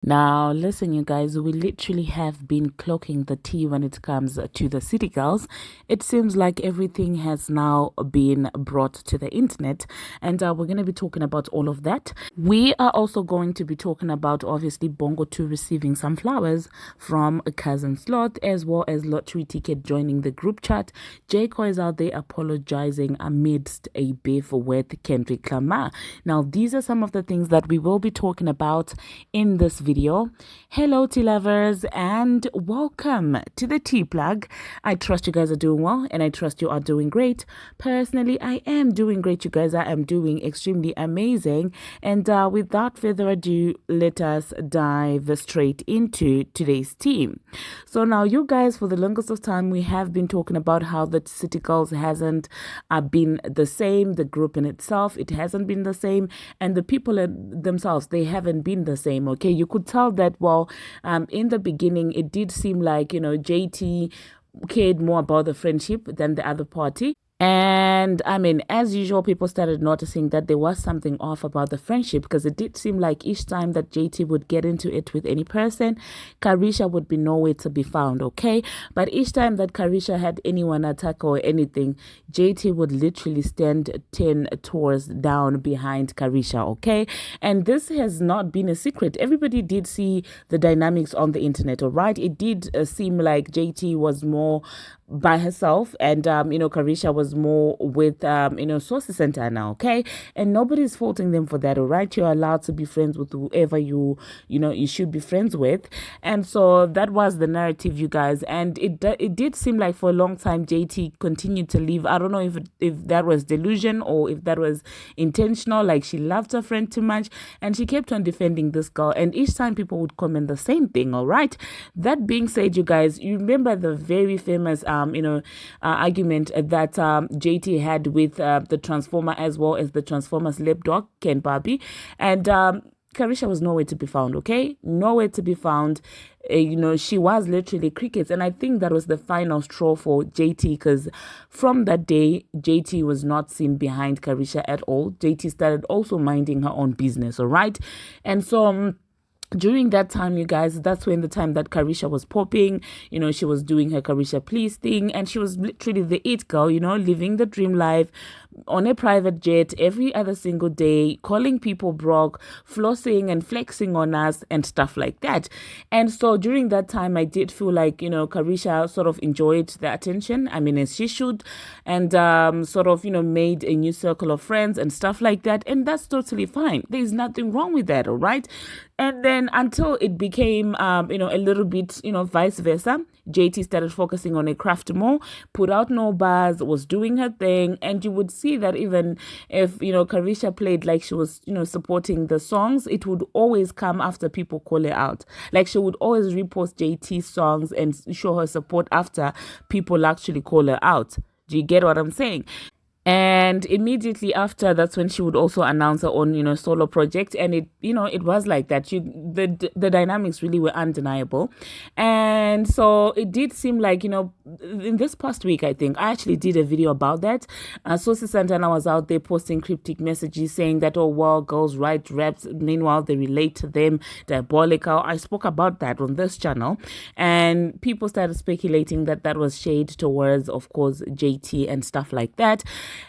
Now, listen, you guys, we literally have been clocking the tea when it comes to the city girls. It seems like everything has now been brought to the internet, and we're going to be talking about all of that. We are also going to be talking about, obviously, Bongo 2 receiving some flowers from Cousin Sloth, as well as Lottery Ticket joining the group chat. J. Cole is out there apologizing amidst a beef with Kendrick Lamar. Now, these are some of the things that we will be talking about in this video. Hello tea lovers and welcome to the tea plug. I trust you guys are doing well and I trust you are doing great. Personally, I am doing great, you guys. I am doing extremely amazing, and without further ado, let us dive straight into today's tea. So now, you guys, for the longest of time, we have been talking about how the City Girls hasn't been the same. The group in itself, it hasn't been the same, and the people themselves, they haven't been the same. Okay, you could tell that, well, in the beginning, it did seem like, JT cared more about the friendship than the other party. And I mean, as usual, people started noticing that there was something off about the friendship, because it did seem like each time that JT would get into it with any person, Caresha would be nowhere to be found, okay? But each time that Caresha had anyone attack or anything, JT would literally stand 10 tours down behind Caresha, okay? And this has not been a secret. Everybody did see the dynamics on the internet, all right? It did seem like JT was more by herself, and Caresha was more with Saucy Santana, okay? And nobody's faulting them for that, all right? You're allowed to be friends with whoever you should be friends with. And so that was the narrative, you guys. And it did seem like for a long time JT continued to leave. I don't know if that was delusion or if that was intentional, like she loved her friend too much and she kept on defending this girl, and each time people would comment the same thing, all right? That being said, you guys, you remember the very famous argument that JT had with the Transformer, as well as the Transformer's lip dog, Ken Barbie. And Caresha was nowhere to be found, okay? Nowhere to be found. She was literally crickets. And I think that was the final straw for JT, because from that day, JT was not seen behind Caresha at all. JT started also minding her own business, all right? And so during that time, you guys, that's when the time that Caresha was popping, she was doing her Caresha Please thing, and she was literally the it girl, living the dream life on a private jet every other single day, calling people broke, flossing and flexing on us and stuff like that. And so during that time, I did feel like, Caresha sort of enjoyed the attention. I mean, as she should, and sort of, made a new circle of friends and stuff like that. And that's totally fine. There's nothing wrong with that, all right? And then until it became, a little bit, vice versa, JT started focusing on a craft more, put out no bars, was doing her thing. And you would see that even if, Caresha played like she was, supporting the songs, it would always come after people call her out. Like she would always repost JT's songs and show her support after people actually call her out. Do you get what I'm saying? And immediately after, that's when she would also announce her own, solo project. And it was like that. The dynamics really were undeniable. And so it did seem like, in this past week, I think, I actually did a video about that. Saucy Santana was out there posting cryptic messages saying that, oh, well, girls write raps. Meanwhile, they relate to them. Diabolical. I spoke about that on this channel. And people started speculating that that was shade towards, of course, JT and stuff like that.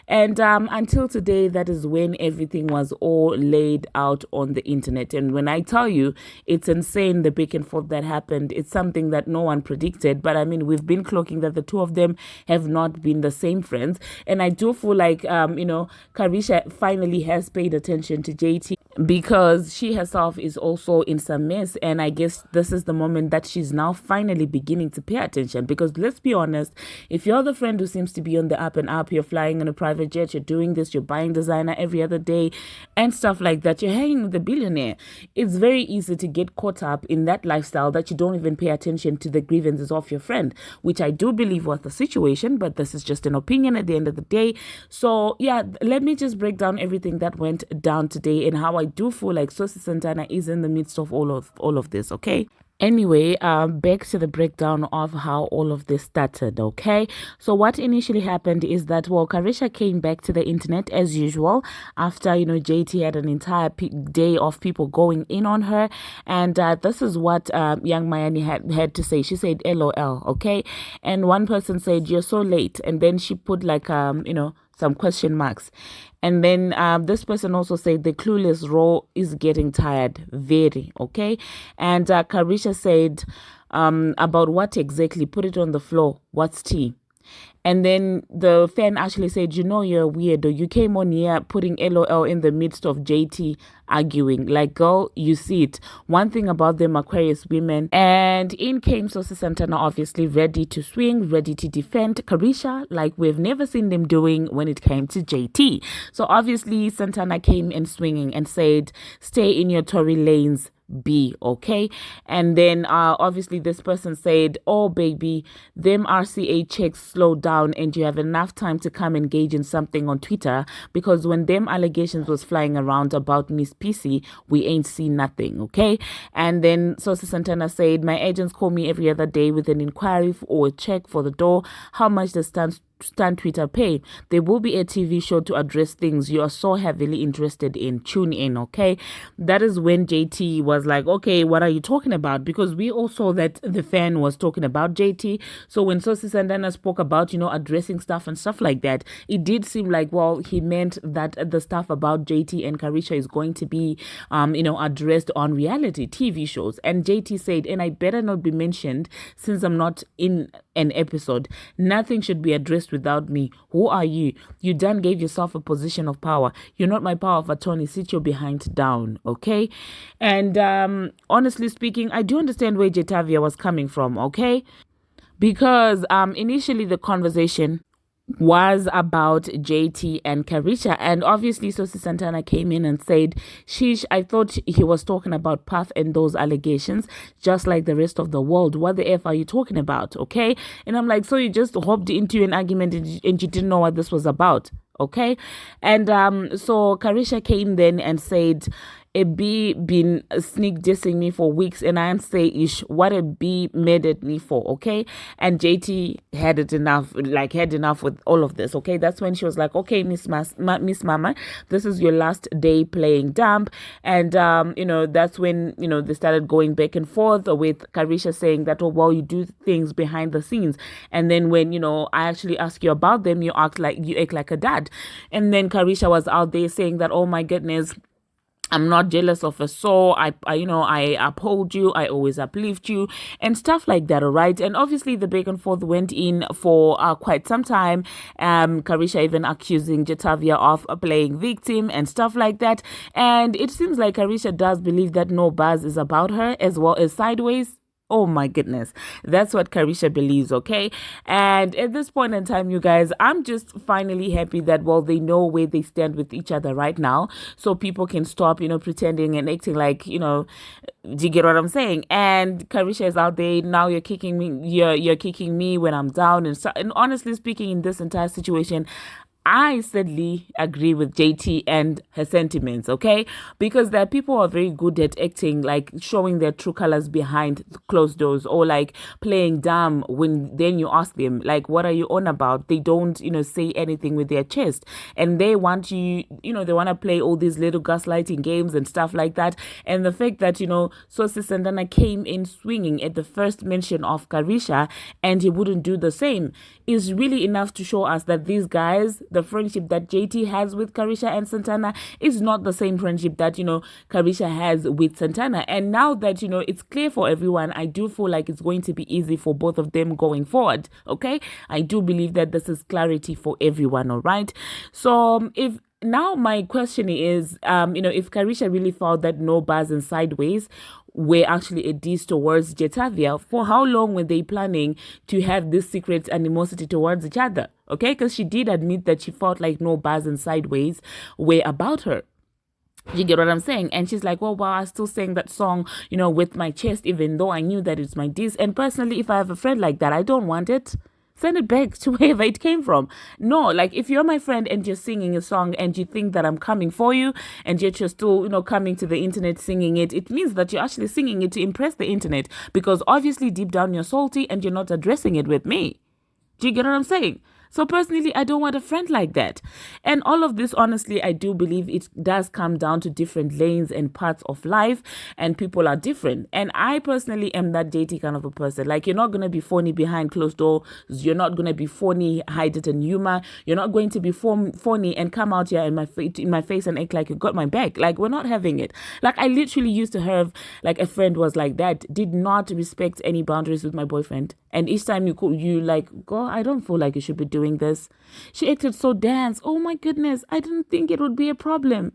And until today, that is when everything was all laid out on the internet. And when I tell you, it's insane, the back and forth that happened. It's something that no one predicted. But I mean, we've been clocking that the two of them have not been the same friends. And I do feel like, Caresha finally has paid attention to JT, because she herself is also in some mess. And I guess this is the moment that she's now finally beginning to pay attention. Because let's be honest, if you're the friend who seems to be on the up and up, you're flying on a private jet, you're doing this, you're buying designer every other day and stuff like that, you're hanging with a billionaire, it's very easy to get caught up in that lifestyle that you don't even pay attention to the grievances of your friend, which I do believe was the situation, but this is just an opinion at the end of the day. So yeah, let me just break down everything that went down today and how I do feel like Saucy Santana is in the midst of all of this, okay? Anyway, back to the breakdown of how all of this started, okay? So what initially happened is that, well, Caresha came back to the internet as usual after, JT had an entire day of people going in on her. And this is what young Mayani had to say. She said, LOL, okay? And one person said, you're so late. And then she put like, some question marks. And then this person also said the clueless role is getting tired, very, okay? And Carisha said about what exactly, put it on the floor, what's tea? And then the fan actually said, you're a weirdo. You came on here putting LOL in the midst of JT arguing. Like, girl, you see it. One thing about them Aquarius women. And in came Saucy Santana, obviously ready to swing, ready to defend Caresha, like we've never seen them doing when it came to JT. So obviously Santana came in swinging and said, stay in your Tory lanes, be okay. And then obviously this person said, oh baby, them RCA checks slow down and you have enough time to come engage in something on Twitter, because when them allegations was flying around about Miss PC, we ain't seen nothing, okay? And then Saucy Santana said, my agents call me every other day with an inquiry or a check for the door. How much does Stan Twitter pay? There will be a TV show to address things you are so heavily interested in. Tune in, okay? That is when JT was like, okay, what are you talking about? Because we all saw that the fan was talking about JT. So when Saucy Santana spoke about, addressing stuff and stuff like that, it did seem like, well, he meant that the stuff about JT and Caresha is going to be, addressed on reality TV shows. And JT said, and I better not be mentioned since I'm not in an episode. Nothing should be addressed without me. Who are you? You done gave yourself a position of power. You're not my power of attorney. Sit your behind down, okay? And honestly speaking, I do understand where Jetavia was coming from, okay? Because initially the conversation was about JT and Caresha, and obviously Saucy Santana came in and said, sheesh, I thought he was talking about Puff and those allegations just like the rest of the world. What the F are you talking about, okay? And I'm like, so you just hopped into an argument and you didn't know what this was about, okay? And so Caresha came then and said, a B been sneak dissing me for weeks and I am say ish what a B made at me for, okay? And JT had enough with all of this, okay? That's when she was like, okay, Miss Mama, this is your last day playing dumb. And that's when they started going back and forth with Caresha saying that, oh well, you do things behind the scenes, and then when I actually ask you about them, you act like a dad. And then Caresha was out there saying that, oh my goodness, I'm not jealous of a soul. I uphold you. I always uplift you and stuff like that. All right. And obviously the back and forth went in for quite some time. Caresha even accusing Jetavia of playing victim and stuff like that. And it seems like Caresha does believe that no buzz is about her, as well as Sideways. Oh my goodness. That's what Caresha believes, okay? And at this point in time, you guys, I'm just finally happy that, well, they know where they stand with each other right now. So people can stop, pretending and acting like, do you get what I'm saying? And Caresha is out there, now you're kicking me, you're kicking me when I'm down. And honestly speaking, in this entire situation, I sadly agree with JT and her sentiments, okay? Because there are people who are very good at acting, like showing their true colors behind closed doors, or like playing dumb when then you ask them, like, what are you on about? They don't, say anything with their chest. And they want you, they want to play all these little gaslighting games and stuff like that. And the fact that, Saucy Santana came in swinging at the first mention of Caresha and he wouldn't do the same is really enough to show us that these guys, the friendship that JT has with Caresha and Santana is not the same friendship that, Caresha has with Santana. And now that, it's clear for everyone, I do feel like it's going to be easy for both of them going forward, okay? I do believe that this is clarity for everyone, all right? So if now my question is, if Caresha really felt that no buzz and Sideways were actually a diss towards Jetavia, for how long were they planning to have this secret animosity towards each other? Okay, because she did admit that she felt like no buzz and Sideways were about her. You get what I'm saying? And she's like, well, I still sang that song, with my chest, even though I knew that it's my diss. And personally, if I have a friend like that, I don't want it. send it back to wherever it came from. No, like if you're my friend and you're singing a song and you think that I'm coming for you and yet you're still, coming to the internet singing it, it means that you're actually singing it to impress the internet, because obviously deep down you're salty and you're not addressing it with me. Do you get what I'm saying? So personally, I don't want a friend like that. And all of this, honestly, I do believe it does come down to different lanes and parts of life, and people are different. And I personally am that JT kind of a person. Like, you're not going to be phony behind closed doors. You're not going to be phony, hide it in humor. You're not going to be phony and come out here in my face and act like you got my back. Like, we're not having it. Like, I literally used to have, like, a friend was like that, did not respect any boundaries with my boyfriend. And each time you like, go, I don't feel like you should be doing this. She acted so dense. Oh my goodness. I didn't think it would be a problem.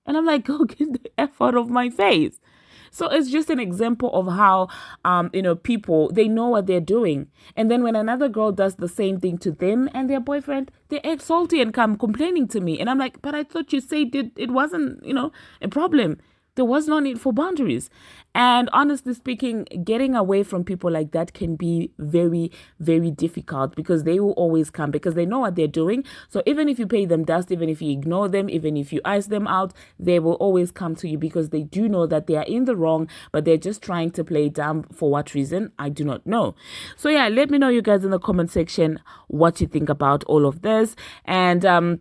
And I'm like, go get the F out of my face. So it's just an example of how, people, they know what they're doing. And then when another girl does the same thing to them and their boyfriend, they act salty and come complaining to me. And I'm like, but I thought you said it wasn't, a problem. There was no need for boundaries. And honestly speaking, getting away from people like that can be very, very difficult, because they will always come because they know what they're doing. So even if you pay them dust, even if you ignore them, even if you ice them out, they will always come to you because they do know that they are in the wrong, but they're just trying to play dumb. For what reason? I do not know. So yeah, let me know, you guys, in the comment section what you think about all of this. And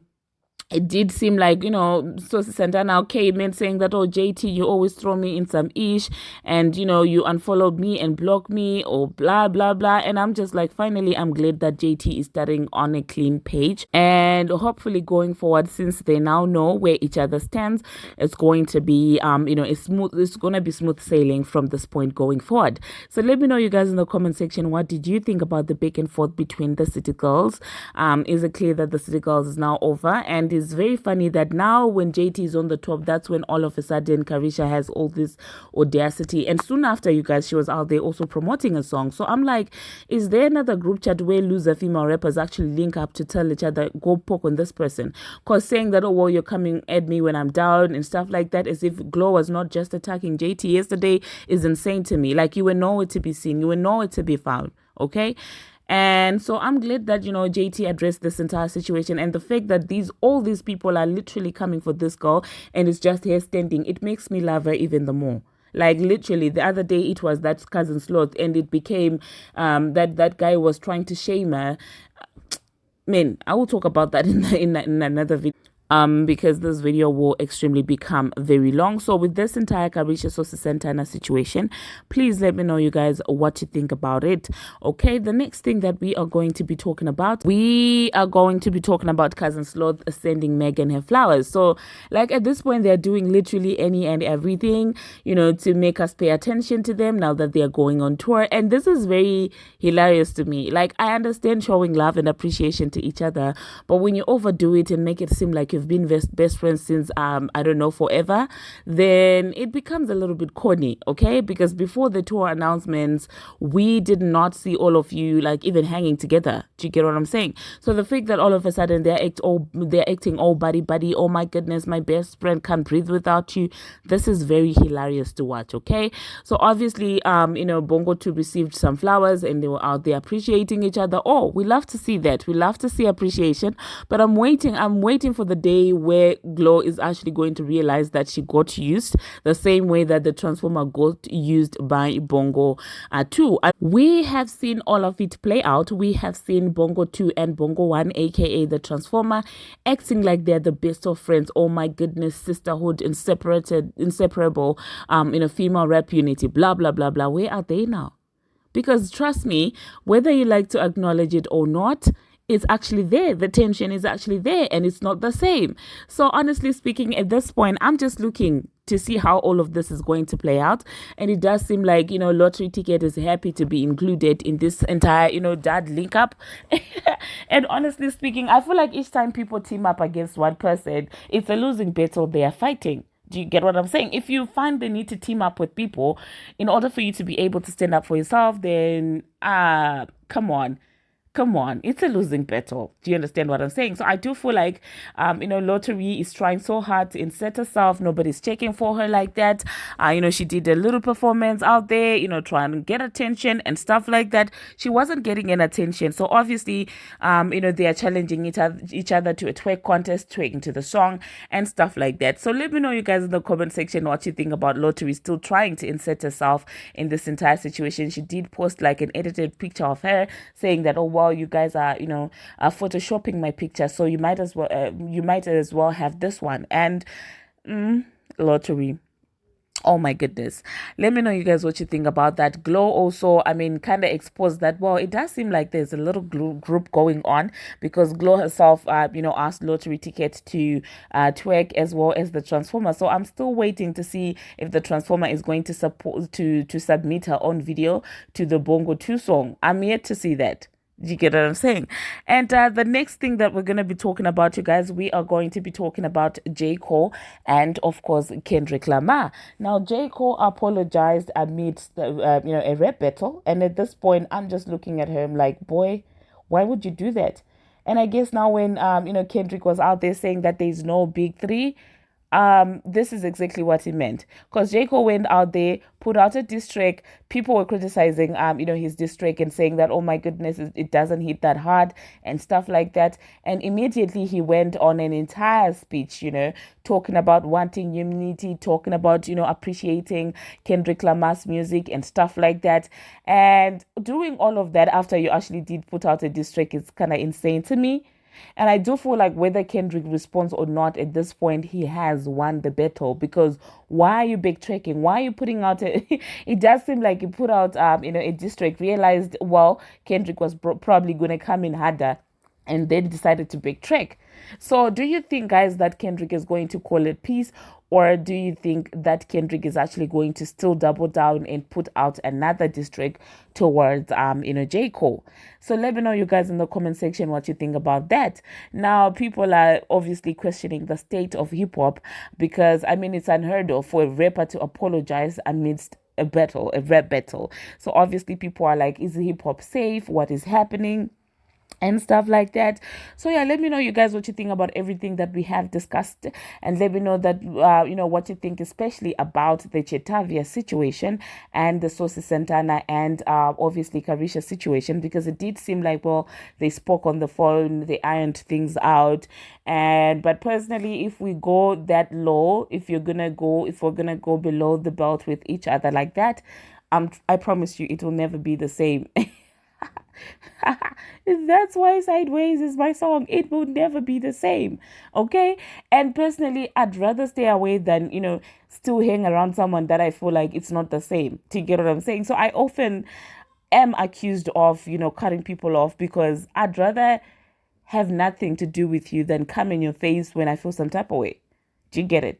it did seem like, Saucy Santana came in saying that, oh, JT, you always throw me in some ish, and, you unfollowed me and blocked me, or blah, blah, blah. And I'm just like, finally, I'm glad that JT is starting on a clean page. And hopefully going forward, since they now know where each other stands, it's going to be, it's going to be smooth sailing from this point going forward. So let me know, you guys, in the comment section, what did you think about the back and forth between the City Girls? Is it clear that the City Girls is now over? And it's very funny that now when JT is on the top, that's when all of a sudden Caresha has all this audacity. And soon after, you guys, she was out there also promoting a song. So I'm like, is there another group chat where loser female rappers actually link up to tell each other, go poke on this person? Because saying that, oh, well, you're coming at me when I'm down and stuff like that, as if Glo was not just attacking JT yesterday, is insane to me. Like, you were nowhere to be seen. You were nowhere to be found. Okay? And so I'm glad that, JT addressed this entire situation, and the fact that all these people are literally coming for this girl and it's just her standing, it makes me love her even the more. Like, literally, the other day it was that cousin Sloth, and it became that guy was trying to shame her. Man, I will talk about that in another video. Because this video will extremely become very long. So with this entire Caresha Saucy Santana situation, please let me know, you guys, what you think about it. Okay, the next thing that we are going to be talking about, Cousin Sloth sending Megan her flowers. So, like, at this point, they're doing literally any and everything, to make us pay attention to them now that they're going on tour. And this is very hilarious to me. Like, I understand showing love and appreciation to each other, but when you overdo it and make it seem like you've been best friends since forever, then it becomes a little bit corny. Okay, because before the tour announcements, we did not see all of you like even hanging together. Do you get what I'm saying? So the fact that all of a sudden they're acting all buddy, oh my goodness, my best friend can't breathe without you, this is very hilarious to watch. Okay, so obviously Bongo 2 received some flowers and they were out there appreciating each other. Oh, we love to see that. We love to see appreciation, but I'm waiting for the day where Glo is actually going to realize that she got used the same way that the Transformer got used by Bongo 2. We have seen all of it play out. We have seen Bongo 2 and Bongo 1, aka the Transformer, acting like they're the best of friends. Oh my goodness, sisterhood, inseparable, female rap unity, blah, blah, blah, blah. Where are they now? Because trust me, whether you like to acknowledge it or not, it's actually there. The tension is actually there, and it's not the same. So honestly speaking, at this point, I'm just looking to see how all of this is going to play out. And it does seem like, Lottery Ticket is happy to be included in this entire, dad link up. And honestly speaking, I feel like each time people team up against one person, it's a losing battle they are fighting. Do you get what I'm saying? If you find the need to team up with people in order for you to be able to stand up for yourself, then come on. Come on, it's a losing battle. Do you understand what I'm saying? So I do feel like, Lottery is trying so hard to insert herself. Nobody's checking for her like that. She did a little performance out there, trying to get attention and stuff like that. She wasn't getting any attention. So obviously, they are challenging each other to a twerk contest, twerking to the song and stuff like that. So let me know, you guys, in the comment section what you think about Lottery still trying to insert herself in this entire situation. She did post like an edited picture of her saying that, oh, well, you guys are photoshopping my picture, so you might as well have this one. And Lottery, oh my goodness, let me know, you guys, what you think about that. Glow also, kind of exposed that, well, it does seem like there's a little group going on, because Glow herself asked Lottery Ticket to twerk as well as the Transformer. So I'm still waiting to see if the Transformer is going to submit her own video to the Bongo 2 song. I'm yet to see that. You get what I'm saying? And the next thing that we're going to be talking about, you guys, we are going to be talking about J. Cole and, of course, Kendrick Lamar. Now, J. Cole apologized amidst, a rap battle. And at this point, I'm just looking at him like, boy, why would you do that? And I guess now when, Kendrick was out there saying that there's no big three, this is exactly what he meant, because J. Cole went out there, put out a diss track. People were criticizing his diss track and saying that, oh my goodness, it doesn't hit that hard and stuff like that. And immediately he went on an entire speech, talking about wanting unity, talking about appreciating Kendrick Lamar's music and stuff like that. And doing all of that after you actually did put out a diss track is kind of insane to me. And I do feel like whether Kendrick responds or not, at this point, he has won the battle. Because why are you backtracking? Why are you putting out it does seem like you put out, a diss track, realized, well, Kendrick was probably going to come in harder, and then decided to backtrack. So do you think, guys, that Kendrick is going to call it peace? Or do you think that Kendrick is actually going to still double down and put out another diss track towards, J. Cole? So let me know, you guys, in the comment section what you think about that. Now, people are obviously questioning the state of hip hop, because, it's unheard of for a rapper to apologize amidst a rap battle. So obviously people are like, is hip hop safe? What is happening? And stuff like that. So yeah, let me know, you guys, what you think about everything that we have discussed, and let me know that what you think, especially about the Chetavia situation and the Saucy Santana and obviously Caresha situation, because it did seem like, well, they spoke on the phone, they ironed things out. But personally, if we go that low, if we're gonna go below the belt with each other like that, I promise you, it will never be the same. That's why Sideways is my song. It will never be the same. Okay. And personally, I'd rather stay away than still hang around someone that I feel like it's not the same. Do you get what I'm saying? So I often am accused of cutting people off, because I'd rather have nothing to do with you than come in your face when I feel some type of way. Do you get it?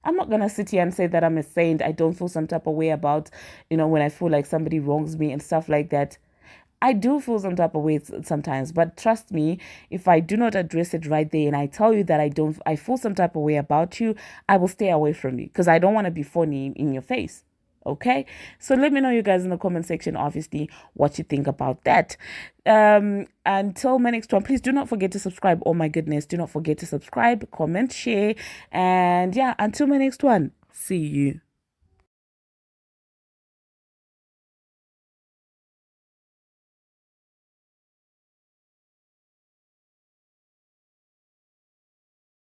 I'm not going to sit here and say that I'm a saint. I don't feel some type of way about, when I feel like somebody wrongs me and stuff like that. I do feel some type of way sometimes, but trust me, if I do not address it right there and I tell you that I feel some type of way about you, I will stay away from you, because I don't want to be funny in your face. Okay, so let me know, you guys, in the comment section, obviously, what you think about that. Until my next one, please do not forget to subscribe. Oh my goodness, do not forget to subscribe, comment, share, and yeah, until my next one, see you.